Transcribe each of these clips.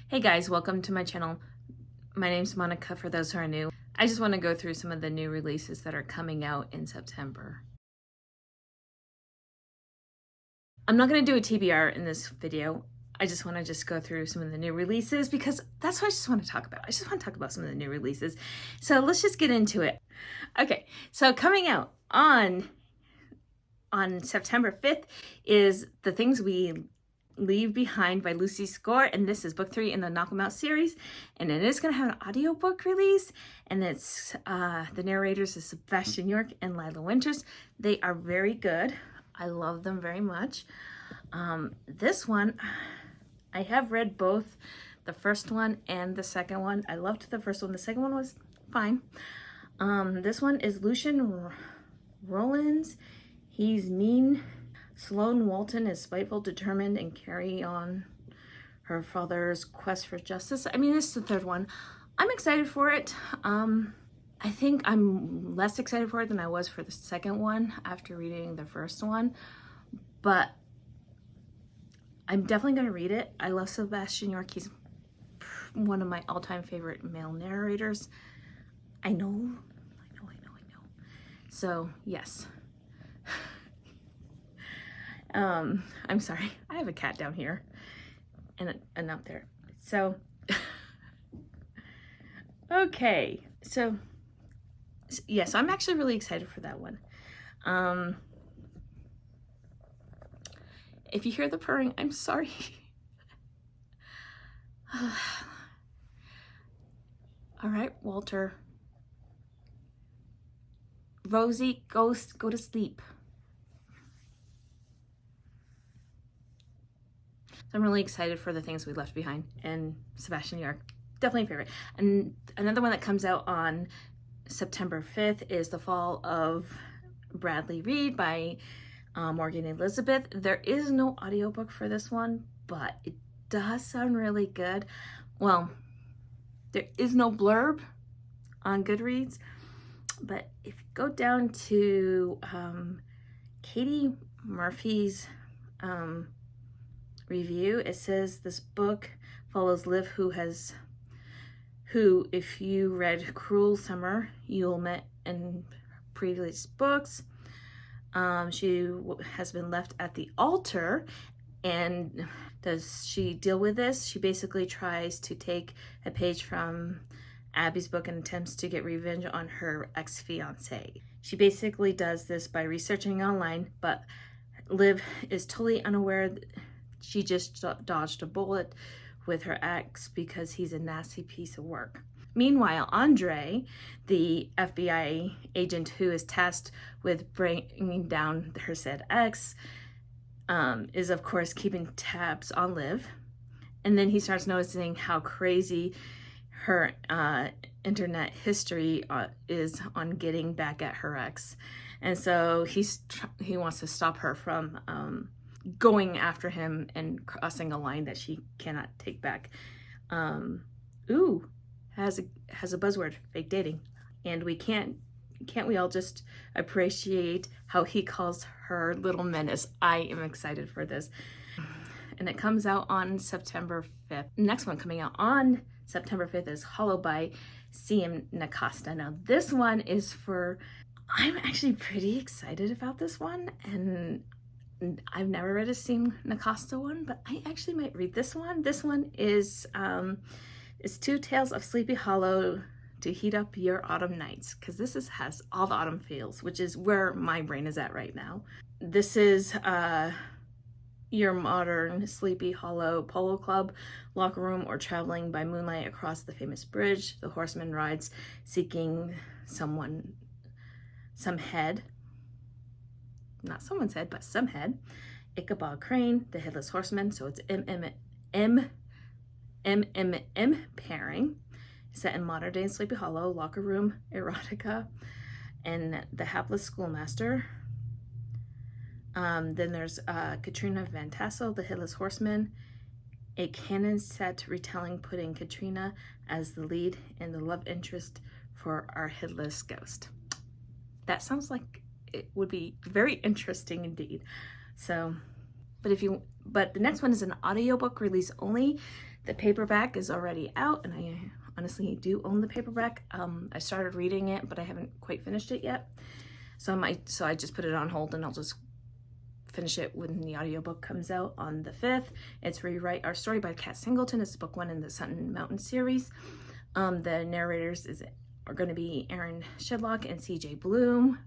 Hey guys, welcome to my channel. My name's Monica for those who are new. I just want to go through some of the new releases that are coming out in September. I'm not going to do a TBR in this video. I just want to go through some of the new releases because that's what I just want to talk about. I just want to talk about some of the new releases. So let's just get into it. Okay, so coming out on September 5th is The Things We Leave Behind by Lucy Score, and this is book 3 in the Knock 'Em Out series, and it is going to have an audiobook release, and it's the narrators is Sebastian York and Lila Winters. They are very good. I love them very much. This one, I have read both the first one and the second one. I loved the first one. The second one was fine. This one is Lucian Rollins. He's mean. Sloane Walton is spiteful, determined, and carry on her father's quest for justice. I mean, this is the third one. I'm excited for it. I think I'm less excited for it than I was for the second one after reading the first one, but I'm definitely going to read it. I love Sebastian York. He's one of my all-time favorite male narrators. I know. So, yes. I'm sorry. I have a cat down here and up there. So, okay. So, yes, I'm actually really excited for that one. If you hear the purring, I'm sorry. All right, Walter. Rosie, go to sleep. So I'm really excited for The Things We Left Behind, and Sebastian York, definitely a favorite. And another one that comes out on September 5th is The Fall of Bradley Reed by Morgan Elizabeth. There is no audiobook for this one, but it does sound really good. Well, there is no blurb on Goodreads, but if you go down to Katie Murphy's review, it says this book follows Liv, who, if you read Cruel Summer, you'll met in previous books. She has been left at the altar, and does she deal with this? She basically tries to take a page from Abby's book and attempts to get revenge on her ex-fiance. She basically does this by researching online, but Liv is totally unaware that she just dodged a bullet with her ex because he's a nasty piece of work. Meanwhile, Andre, the FBI agent who is tasked with bringing down her said ex, is of course keeping tabs on Liv. And then he starts noticing how crazy her internet history is on getting back at her ex. And so he wants to stop her from going after him and crossing a line that she cannot take back. Has a buzzword, fake dating. And can't we all just appreciate how he calls her little menace? I am excited for this. And it comes out on September 5th. Next one coming out on September 5th is Hollow by C.M. Nacasta. Now this one is I'm actually pretty excited about this one, and I've never read a C.M. Nacasta one, but I actually might read this one. This one is Two Tales of Sleepy Hollow to heat up your autumn nights, because this has all the autumn feels, which is where my brain is at right now. This is your modern Sleepy Hollow polo club, locker room, or traveling by moonlight across the famous bridge. The Horsemen rides seeking some head. Not someone's head, but some head. Ichabod Crane, the Headless Horseman, so it's MMM pairing, set in modern day Sleepy Hollow, locker room, erotica, and the hapless schoolmaster. Then there's Katrina Van Tassel, the Headless Horseman, a canon set retelling putting Katrina as the lead and the love interest for our headless ghost. That sounds like it would be very interesting indeed. So, but the next one is an audiobook release only. The paperback is already out, and I honestly do own the paperback. I started reading it, but I haven't quite finished it yet. So I just put it on hold, and I'll just finish it when the audiobook comes out on the 5th. It's Rewrite Our Story by Kat Singleton. It's book 1 in the Sun Mountain series. The narrators are going to be Aaron Shedlock and CJ Bloom,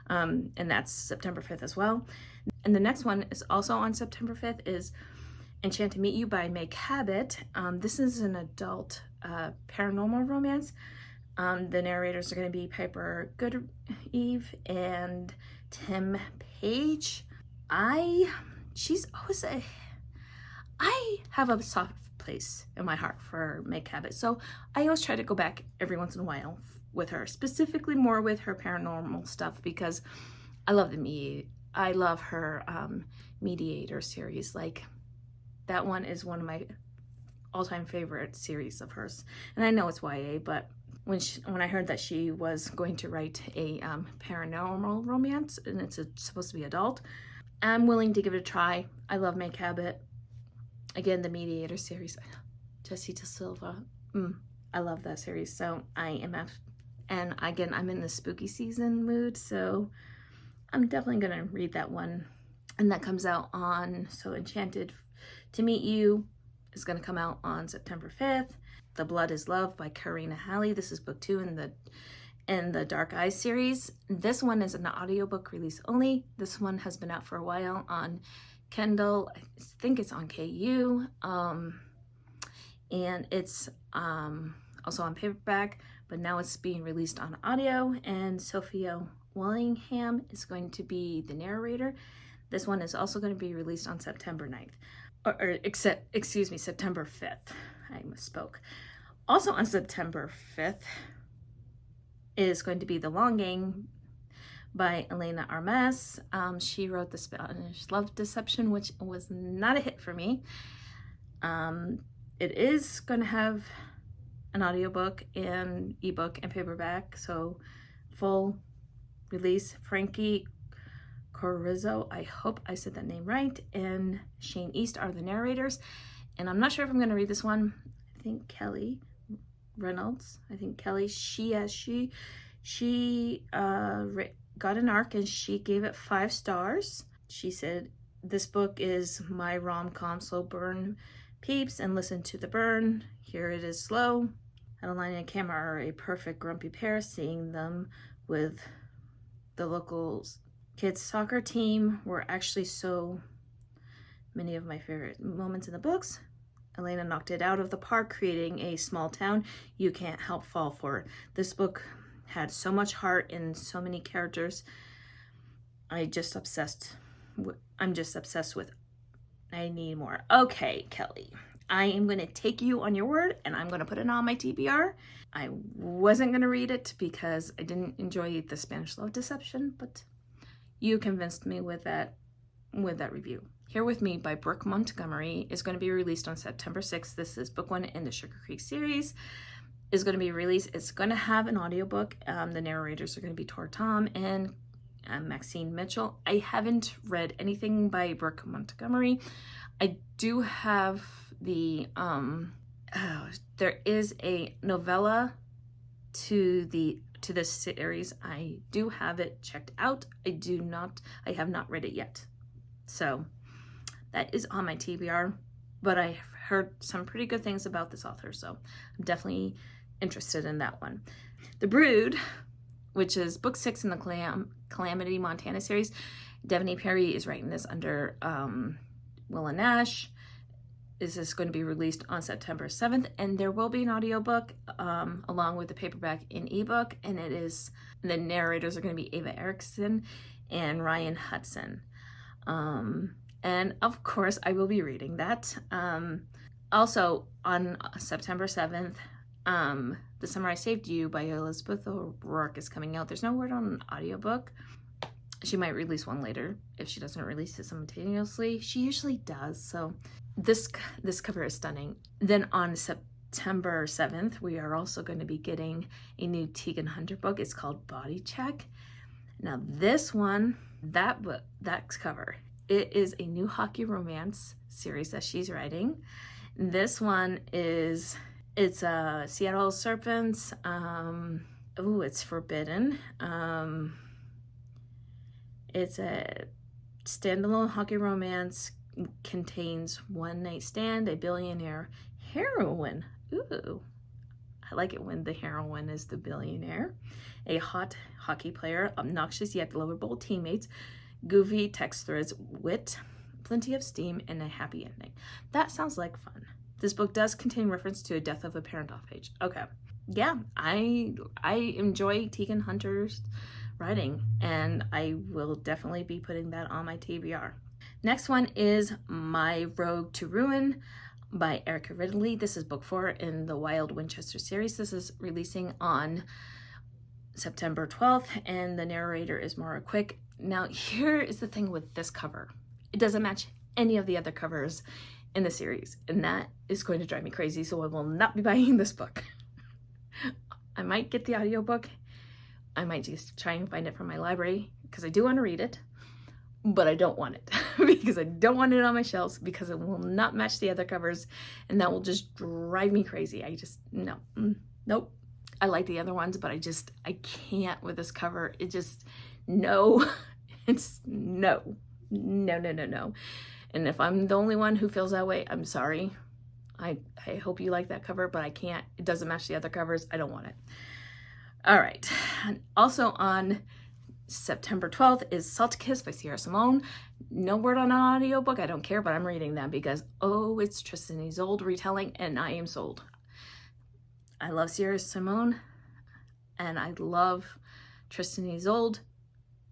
and that's September 5th as well. And the next one is also on September 5th is Enchant to Meet You by Meg Cabot. This is an adult paranormal romance. The narrators are going to be Piper Goodeve and Tim Page. I have a soft place in my heart for Meg Cabot, so I always try to go back every once in a while with her, specifically more with her paranormal stuff, because I love her Mediator series. Like, that one is one of my all-time favorite series of hers, and I know it's YA, but when I heard that she was going to write a paranormal romance and it's supposed to be adult, I'm willing to give it a try. I love Meg Cabot. Again, the Mediator series, Jesse De Silva. I love that series. So and again, I'm in the spooky season mood, so I'm definitely gonna read that one. And that comes out Enchanted to Meet You is gonna come out on September 5th. The Blood is Love by Karina Halley. This is book 2 in the Dark Eyes series. This one is an audiobook release only. This one has been out for a while on Kindle. I think it's on KU. And it's also on paperback, but now it's being released on audio, and Sophia Willingham is going to be the narrator. This one is also going to be released on September 9th. September 5th. I misspoke. Also on September 5th is going to be The Longing by Elena Armas. She wrote The Spanish Love Deception, which was not a hit for me. It is going to have an audiobook and ebook and paperback, so full release. Frankie Corizzo, I hope I said that name right, and Shane East are the narrators. And I'm not sure if I'm going to read this one. I think Kelly Reynolds. She got an ARC and she gave it 5 stars. She said, "This book is my rom-com, slow burn peeps and listen to the burn. Here it is slow. Adeline and Cam are a perfect grumpy pair, seeing them with the local kids soccer team were actually so many of my favorite moments in the books. Elena knocked it out of the park, creating a small town you can't help fall for. This book had so much heart and so many characters. I'm just obsessed with. I need more." Okay, Kelly, I am going to take you on your word, and I'm going to put it on my TBR. I wasn't going to read it because I didn't enjoy The Spanish Love Deception, but you convinced me with that review. Here With Me by Brooke Montgomery is going to be released on September 6th. This is book 1 in the Sugar Creek series. Is going to be released. It's going to have an audiobook. The narrators are going to be Tor Tom and Maxine Mitchell. I haven't read anything by Brooke Montgomery. I do have the there is a novella to this series. I do have it checked out. I have not read it yet. So that is on my TBR, but I've heard some pretty good things about this author, so I'm definitely interested in that one. The Brood, which is book 6 in the Calamity Montana series. Devaney Perry is writing this under Willa Nash. This is going to be released on September 7th, and there will be an audiobook along with the paperback and ebook, and the narrators are going to be Ava Erickson and Ryan Hudson. And of course, I will be reading that. Also, on September 7th, The Summer I Saved You by Elizabeth O'Rourke is coming out. There's no word on an audiobook. She might release one later if she doesn't release it simultaneously. She usually does, so this cover is stunning. Then on September 7th, we are also going to be getting a new Tegan Hunter book. It's called Body Check. Now this one, that cover, it is a new hockey romance series that she's writing, This one is, it's Seattle Serpents. Ooh, it's forbidden. It's a standalone hockey romance, contains one night stand, a billionaire heroine. Ooh, I like it when the heroine is the billionaire. A hot hockey player, obnoxious yet lovable teammates, goofy text threads, wit, plenty of steam, and a happy ending. That sounds like fun. This book does contain reference to a death of a parent off page. Okay. Yeah, I enjoy Tegan Hunter's writing, and I will definitely be putting that on my TBR. Next one is My Road to Ruin by Erica Ridley. This is book 4 in the Wild Winchester series. This is releasing on September 12th, and the narrator is Maura Quick. Now, here is the thing with this cover. It doesn't match any of the other covers in the series, and that is going to drive me crazy, so I will not be buying this book. I might get the audiobook. I might just try and find it from my library, because I do want to read it, but I don't want it because I don't want it on my shelves, because it will not match the other covers, and that will just drive me crazy. I just, no, nope. I like the other ones, but I can't with this cover. It just, no, it's no. And if I'm the only one who feels that way, I'm sorry. I hope you like that cover, but I can't. It doesn't match the other covers. I don't want it. All right. And also on September 12th is Salt Kiss by Sierra Simone. No word on an audiobook. I don't care, but I'm reading that because, oh, it's Tristan Isolde retelling, and I am sold. I love Sierra Simone, and I love Tristan Isolde.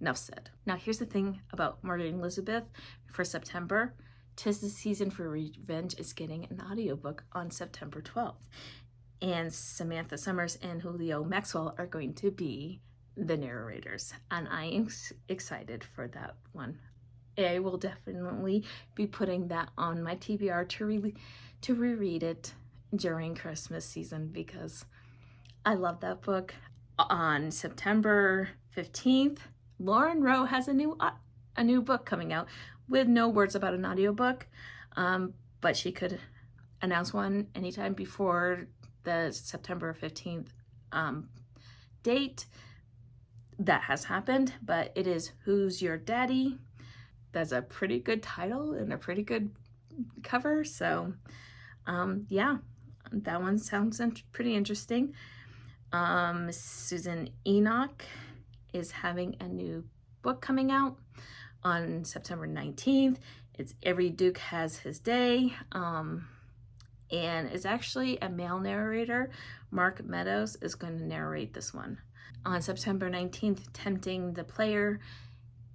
Enough said. Now, here's the thing about Murder Elizabeth for September. 'Tis the Season for Revenge is getting an audiobook on September 12th. And Samantha Summers and Julio Maxwell are going to be the narrators. And I am excited for that one. I will definitely be putting that on my TBR to reread it during Christmas season, because I love that book. On September 15th, Lauren Rowe has a new book coming out with no words about an audiobook, but she could announce one anytime before the September 15th date. That has happened, but it is Who's Your Daddy? That's a pretty good title and a pretty good cover, so yeah, that one sounds pretty interesting. Susan Enoch is having a new book coming out on September 19th. It's Every Duke Has His Day, and it's actually a male narrator. Mark Meadows is going to narrate this one. On September 19th, Tempting the Player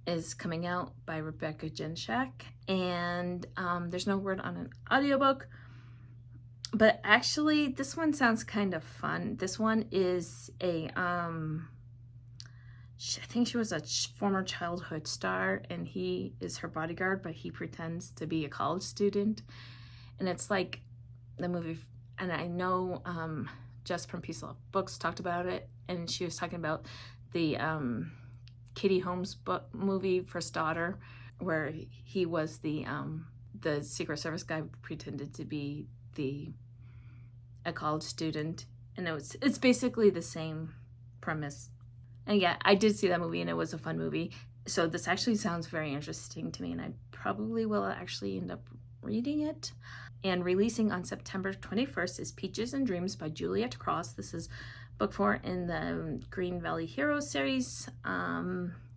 is coming out by Rebecca Jinshak, and there's no word on an audiobook, but actually this one sounds kind of fun. This one is a I think she was a former childhood star, and he is her bodyguard, but he pretends to be a college student. And it's like the movie, and I know Jess from Peace Love Books talked about it, and she was talking about the Katie Holmes book movie, First Daughter, where he was the Secret Service guy who pretended to be a college student, and it's basically the same premise. And yeah, I did see that movie, and it was a fun movie. So this actually sounds very interesting to me, and I probably will actually end up reading it. And releasing on September 21st is Peaches and Dreams by Juliet Cross. This is book 4 in the Green Valley Heroes series.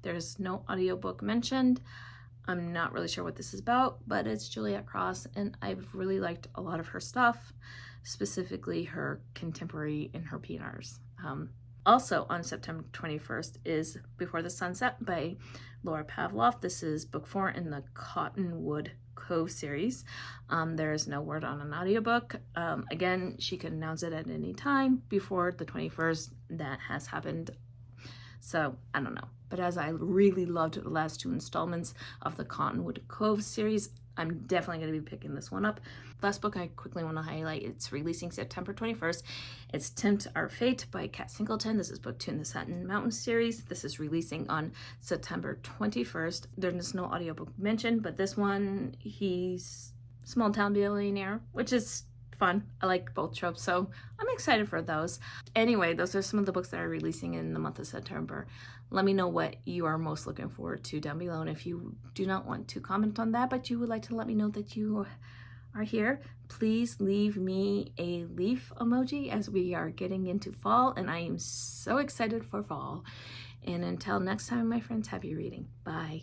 There's no audiobook mentioned. I'm not really sure what this is about, but it's Juliet Cross, and I've really liked a lot of her stuff, specifically her contemporary and her PNRs. Also on September 21st is Before the Sunset by Laura Pavlov. This is book 4 in the Cottonwood Cove series. There is no word on an audiobook. Again, she can announce it at any time before the 21st. That has happened. So I don't know. But as I really loved the last 2 installments of the Cottonwood Cove series, I'm definitely going to be picking this one up. Last book I quickly want to highlight, it's releasing September 21st. It's Tempt Our Fate by Kat Singleton. This is book 2 in the Satin Mountain series. This is releasing on September 21st. There's no audiobook mentioned, but this one, he's small town billionaire, which is fun. I like both tropes, so I'm excited for those. Anyway, those are some of the books that are releasing in the month of September. Let me know what you are most looking forward to down below, and if you do not want to comment on that, but you would like to let me know that you are here, please leave me a leaf emoji, as we are getting into fall and I am so excited for fall. And until next time, my friends, happy reading. Bye.